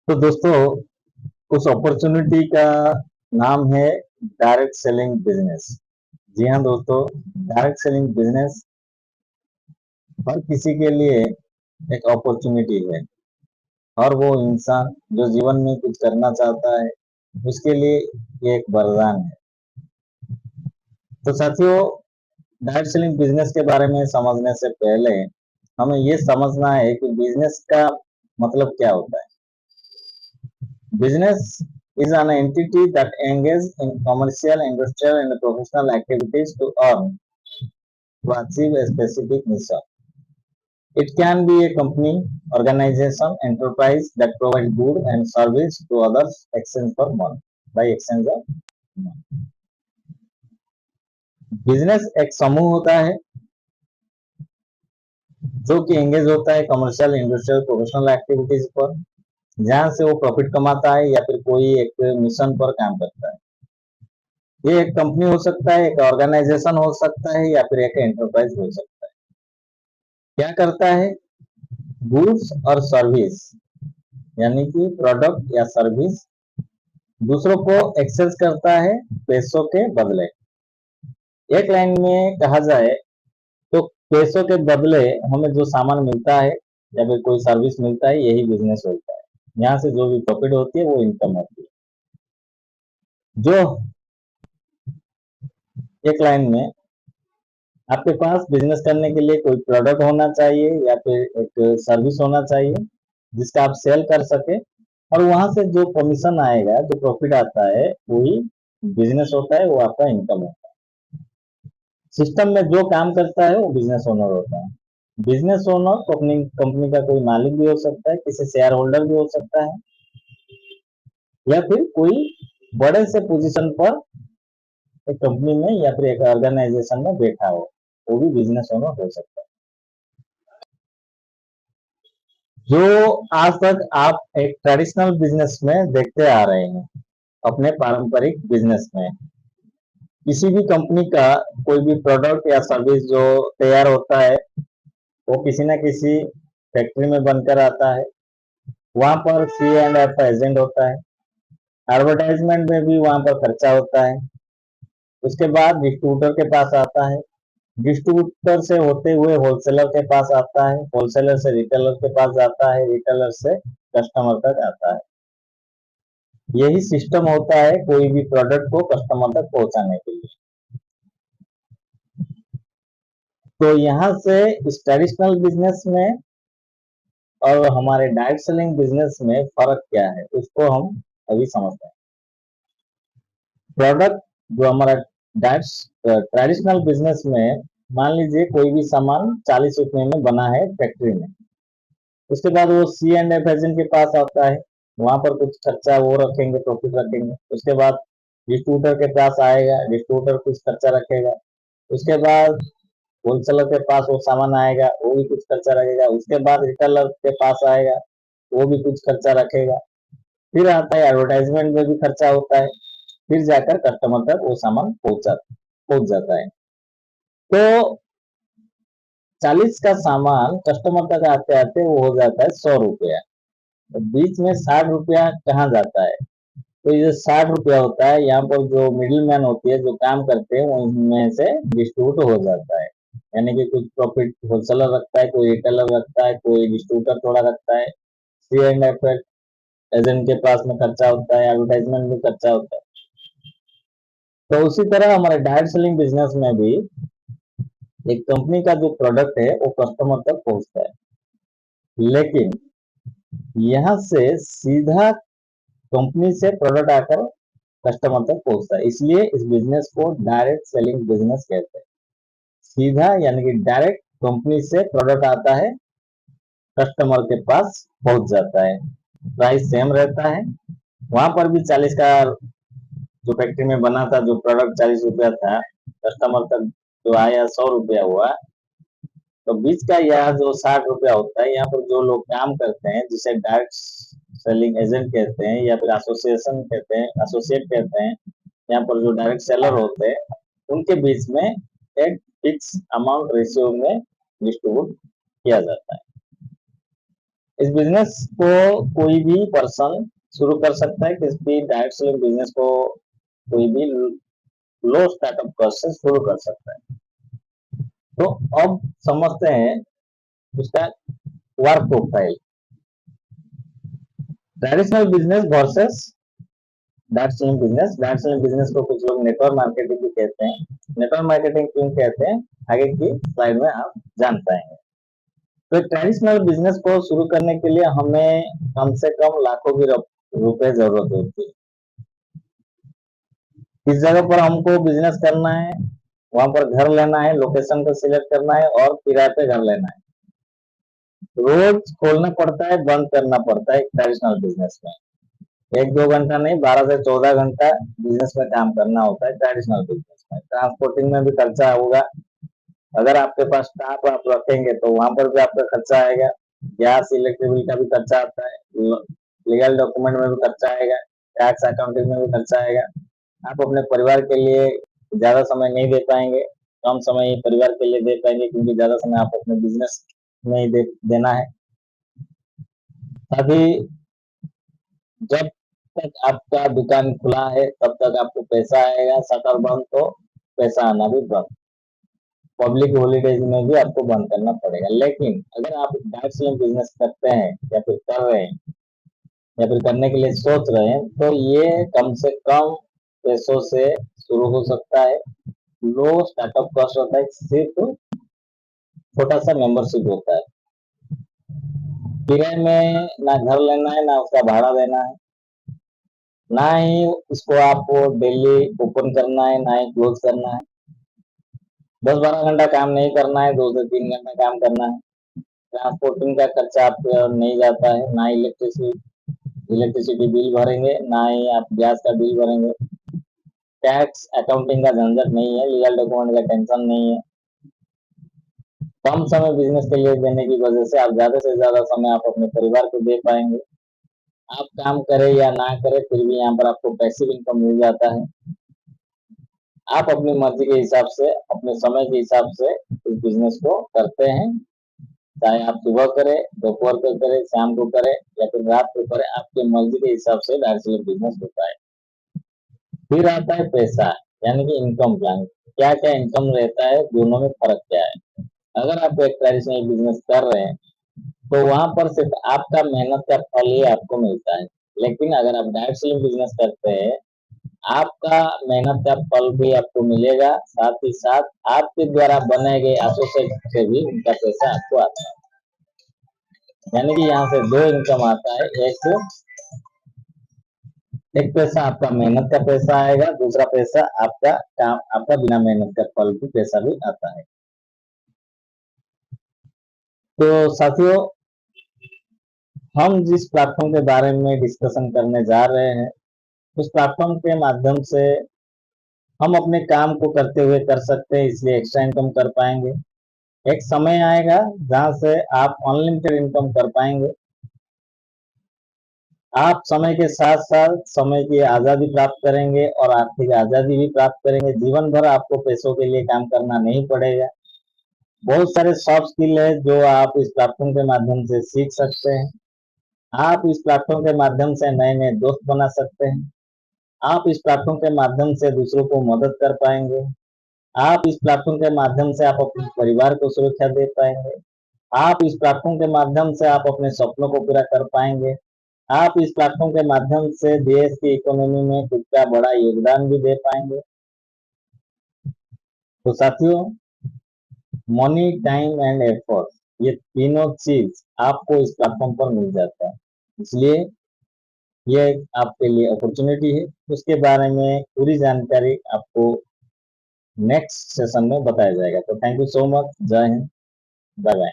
तो दोस्तों, उस अपॉर्चुनिटी का नाम है डायरेक्ट सेलिंग बिजनेस। जी हाँ दोस्तों, डायरेक्ट सेलिंग बिजनेस हर किसी के लिए एक अपॉर्चुनिटी है। और वो इंसान जो जीवन में कुछ करना चाहता है, उसके लिए ये एक वरदान है। तो साथियों, डायरेक्ट सेलिंग बिजनेस के बारे में समझने से पहले हमें ये समझना है कि बिजनेस का मतलब क्या होता है। Business is an entity that engages in commercial, industrial, and professional activities to earn to achieve a specific mission. It can be a company, organization, enterprise that provides goods and service to others exchange for money by exchange of money. Business एक समूह होता है जो कि engage होता है commercial, industrial, professional activities पर, जहां से वो प्रॉफिट कमाता है या फिर कोई एक मिशन पर काम करता है। ये एक कंपनी हो सकता है, एक ऑर्गेनाइजेशन हो सकता है या फिर एक एंटरप्राइज हो सकता है। क्या करता है? गुड्स और सर्विस, यानी कि प्रोडक्ट या सर्विस दूसरों को एक्सेस करता है पैसों के बदले। एक लाइन में कहा जाए तो पैसों के बदले हमें जो सामान मिलता है या फिर कोई सर्विस मिलता है, यही बिजनेस होता है। यहाँ से जो भी प्रॉफिट होती है वो इनकम होती है। जो एक लाइन में आपके पास बिजनेस करने के लिए कोई प्रोडक्ट होना चाहिए या फिर एक सर्विस होना चाहिए जिसका आप सेल कर सके, और वहां से जो कमीशन आएगा, जो प्रॉफिट आता है, वही बिजनेस होता है, वो आपका इनकम होता है। सिस्टम में जो काम करता है वो बिजनेस ओनर होता है। बिजनेस ओनर तो अपनी कंपनी का कोई मालिक भी हो सकता है, किसी शेयर होल्डर भी हो सकता है, या फिर कोई बड़े से पोजीशन पर एक कंपनी में या फिर एक ऑर्गेनाइजेशन में बैठा हो, वो भी बिजनेस ओनर हो सकता है। जो आज तक आप एक ट्रेडिशनल बिजनेस में देखते आ रहे हैं, अपने पारंपरिक बिजनेस में किसी भी कंपनी का कोई भी प्रोडक्ट या सर्विस जो तैयार होता है, वो किसी ना किसी फैक्ट्री में बनकर आता है। वहां पर C&F एजेंट होता है। एडवर्टाइजमेंट में भी वहां पर खर्चा होता है। उसके बाद डिस्ट्रीब्यूटर के पास आता है। डिस्ट्रीब्यूटर से होते हुए होलसेलर के पास आता है। होलसेलर से रिटेलर के पास जाता है। रिटेलर से कस्टमर तक आता है। यही सिस्टम होता है कोई भी प्रोडक्ट को कस्टमर तक पहुंचाने के लिए। तो यहाँ से इस ट्रेडिशनल बिजनेस में और हमारे डायरेक्ट सेलिंग बिजनेस में फर्क क्या है, उसको हम अभी समझते हैं। प्रोडक्ट जो हमारा ट्रेडिशनल बिजनेस में, मान लीजिए कोई भी सामान 40 रुपए में बना है फैक्ट्री में, उसके बाद वो C&F एजेंट के पास आता है। वहां पर कुछ खर्चा वो रखेंगे, प्रॉफिट रखेंगे। उसके बाद डिस्ट्रीब्यूटर के पास आएगा, डिस्ट्रीब्यूटर कुछ खर्चा रखेगा। उसके बाद होलसेलर के पास वो सामान आएगा, वो भी कुछ खर्चा रखेगा। उसके बाद रिटेलर के पास आएगा, वो भी कुछ खर्चा रखेगा। फिर आता है एडवर्टाइजमेंट में भी खर्चा होता है। फिर जाकर कस्टमर तक वो सामान पहुंच जाता है। तो 40 का सामान कस्टमर तक आते आते वो हो जाता है 100 रुपया। तो बीच में 60 रुपया कहाँ जाता है? तो ये 60 रुपया होता है, यहाँ पर जो मिडिल मैन होती है, जो काम करते हैं, उनमें से डिस्ट्रीब्यूट हो जाता है। यानी कि कुछ प्रॉफिट होलसेलर रखता है, कोई रिटेलर रखता है, कोई डिस्ट्रीब्यूटर थोड़ा रखता है। C&F एजेंट के पास में खर्चा होता है, एडवर्टाइजमेंट में खर्चा होता है। तो उसी तरह हमारे डायरेक्ट सेलिंग बिजनेस में भी एक कंपनी का जो प्रोडक्ट है वो कस्टमर तक पहुंचता है, लेकिन यहाँ से सीधा कंपनी से प्रोडक्ट आकर कस्टमर तक पहुंचता है। इसलिए इस बिजनेस को डायरेक्ट सेलिंग बिजनेस कहते हैं। सीधा यानी कि डायरेक्ट कंपनी से प्रोडक्ट आता है, कस्टमर के पास पहुंच जाता है। प्राइस सेम रहता है। वहां पर भी 40 का जो फैक्ट्री में बना था, जो प्रोडक्ट 40 रुपया था, कस्टमर तक जो आया 100 रुपया हुआ। तो बीच का यह जो 60 रुपया होता है, यहाँ पर जो लोग काम करते हैं, जिसे डायरेक्ट सेलिंग एजेंट कहते हैं या फिर एसोसिएशन कहते हैं, एसोसिएट कहते हैं, यहाँ पर जो डायरेक्ट सेलर होते हैं, उनके बीच में एक फिक्स अमाउंट रेशियो में डिस्ट्रीब्यूट किया जाता है। इस बिजनेस को कोई भी पर्सन शुरू कर सकता है, किसी भी डायरेक्ट सेलिंग बिजनेस को कोई भी लो स्टार्टअप कॉस्ट से शुरू कर सकता है। तो अब समझते हैं उसका work profile. Traditional business versus direct selling business. Direct selling business को कुछ लोग नेटवर्क मार्केटिंग भी कहते हैं। नेटवर्क मार्केटिंग क्यों कहते हैं, आगे की स्लाइड में आप जान पाएंगे। तो ट्रेडिशनल बिजनेस को शुरू करने के लिए हमें कम से कम लाखों की रुपए जरूरत होती है। किस जगह पर हमको बिजनेस करना है, वहां पर घर लेना है, लोकेशन को सिलेक्ट करना है और किराए पे घर लेना है। रोज खोलना पड़ता है, बंद करना पड़ता है ट्रेडिशनल बिजनेस में। 1-2 घंटा नहीं, 12 से 14 घंटा बिजनेस में काम करना होता है ट्रेडिशनल बिजनेस में। ट्रांसपोर्टिंग में भी खर्चा होगा, अगर आपके पास स्टाफ आप रखेंगे तो वहां पर भी आपका खर्चा आएगा। गैस इलेक्ट्रिक बिल का भी खर्चा आता है, लीगल डॉक्यूमेंट में भी खर्चा आएगा, टैक्स अकाउंटिंग में भी खर्चा आएगा। आप अपने परिवार के लिए ज्यादा समय नहीं दे पाएंगे, कम समय ही परिवार के लिए दे पाएंगे, क्योंकि ज्यादा समय आप अपने बिजनेस में ही देना है। अभी जब तक आपका दुकान खुला है तब तक आपको पैसा आएगा, शटर बंद तो पैसा आना भी बंद। पब्लिक हॉलीडेज में भी आपको बंद करना पड़ेगा। लेकिन अगर आप डायरेक्ट सेलिंग बिजनेस करते हैं या फिर कर रहे हैं या फिर करने के लिए सोच रहे हैं, तो ये कम से कम पैसों से शुरू हो सकता है। लो स्टार्टअप कॉस्ट होता है, सिर्फ छोटा सा मेंबरशिप होता है। किराए में ना घर लेना है, ना उसका भाड़ा देना है, ना ही इसको आपको डेली ओपन करना है, ना ही क्लोज करना है। 10-12 घंटा काम नहीं करना है, 2 से 3 घंटा काम करना है। ट्रांसपोर्टिंग का खर्चा आपका नहीं जाता है, ना इलेक्ट्रिसिटी बिल भरेंगे, ना ही आप गैस का बिल भरेंगे। टैक्स अकाउंटिंग का झंझट नहीं है, लीगल डॉक्यूमेंट का टेंशन नहीं है। कम समय बिजनेस के लिए देने की वजह से आप ज्यादा से ज्यादा समय आप अपने परिवार को दे पाएंगे। आप काम करें या ना करें, फिर भी यहाँ पर आपको पैसिव इनकम मिल जाता है। आप अपनी मर्जी के हिसाब से, अपने समय के हिसाब से इस बिजनेस को करते हैं, चाहे आप सुबह करें, दोपहर को करें, शाम को करें या फिर रात को करें, आपकी मर्जी के हिसाब से डायरेक्ट सेलिंग बिजनेस होता है। फिर आता है पैसा, यानी कि इनकम प्लान। क्या क्या इनकम रहता है, दोनों में फर्क क्या है। अगर आप एक ट्रेडिशनल बिजनेस कर रहे हैं तो वहां पर सिर्फ आपका मेहनत का फल ही आपको मिलता है। लेकिन अगर आप डायरेक्ट सेलिंग बिजनेस करते हैं, आपका मेहनत का फल भी आपको मिलेगा, साथ ही साथ आपके द्वारा बनाए गए एसोसिएट से भी उनका पैसा आपको आता है। यानी कि यहाँ से 2 इनकम आता है। एक पैसा आपका मेहनत का पैसा आएगा, दूसरा पैसा आपका काम, आपका बिना मेहनत का फल भी पैसा भी आता है। तो साथियों, हम जिस प्लेटफॉर्म के बारे में डिस्कशन करने जा रहे हैं, उस प्लेटफॉर्म के माध्यम से हम अपने काम को करते हुए कर सकते हैं, इसलिए एक्स्ट्रा इनकम कर पाएंगे। एक समय आएगा जहां से आप अनलिमिटेड इनकम कर पाएंगे। आप समय के साथ साथ समय की आजादी प्राप्त करेंगे और आर्थिक आजादी भी प्राप्त करेंगे। जीवन भर आपको पैसों के लिए काम करना नहीं पड़ेगा। बहुत सारे सॉफ्ट स्किल है जो आप इस प्लेटफॉर्म के माध्यम से सीख सकते हैं। आप इस प्लेटफॉर्म के माध्यम से नए नए दोस्त बना सकते हैं। आप इस प्लेटफॉर्म के माध्यम से दूसरों को मदद कर पाएंगे। आप इस प्लेटफॉर्म के माध्यम से आप अपने परिवार को सुरक्षा दे पाएंगे। आप इस प्लेटफॉर्म के माध्यम से आप अपने सपनों को पूरा कर पाएंगे। आप इस प्लेटफॉर्म के माध्यम से देश की इकोनॉमी में खुद का बड़ा योगदान भी दे पाएंगे। तो साथियों, मनी, टाइम एंड एफर्ट, ये तीनों चीज आपको इस प्लेटफॉर्म पर मिल जाता है। इसलिए ये आपके लिए अपॉर्चुनिटी है। उसके बारे में पूरी जानकारी आपको नेक्स्ट सेशन में बताया जाएगा। तो थैंक यू सो मच। जय हिंद, बाय बाय।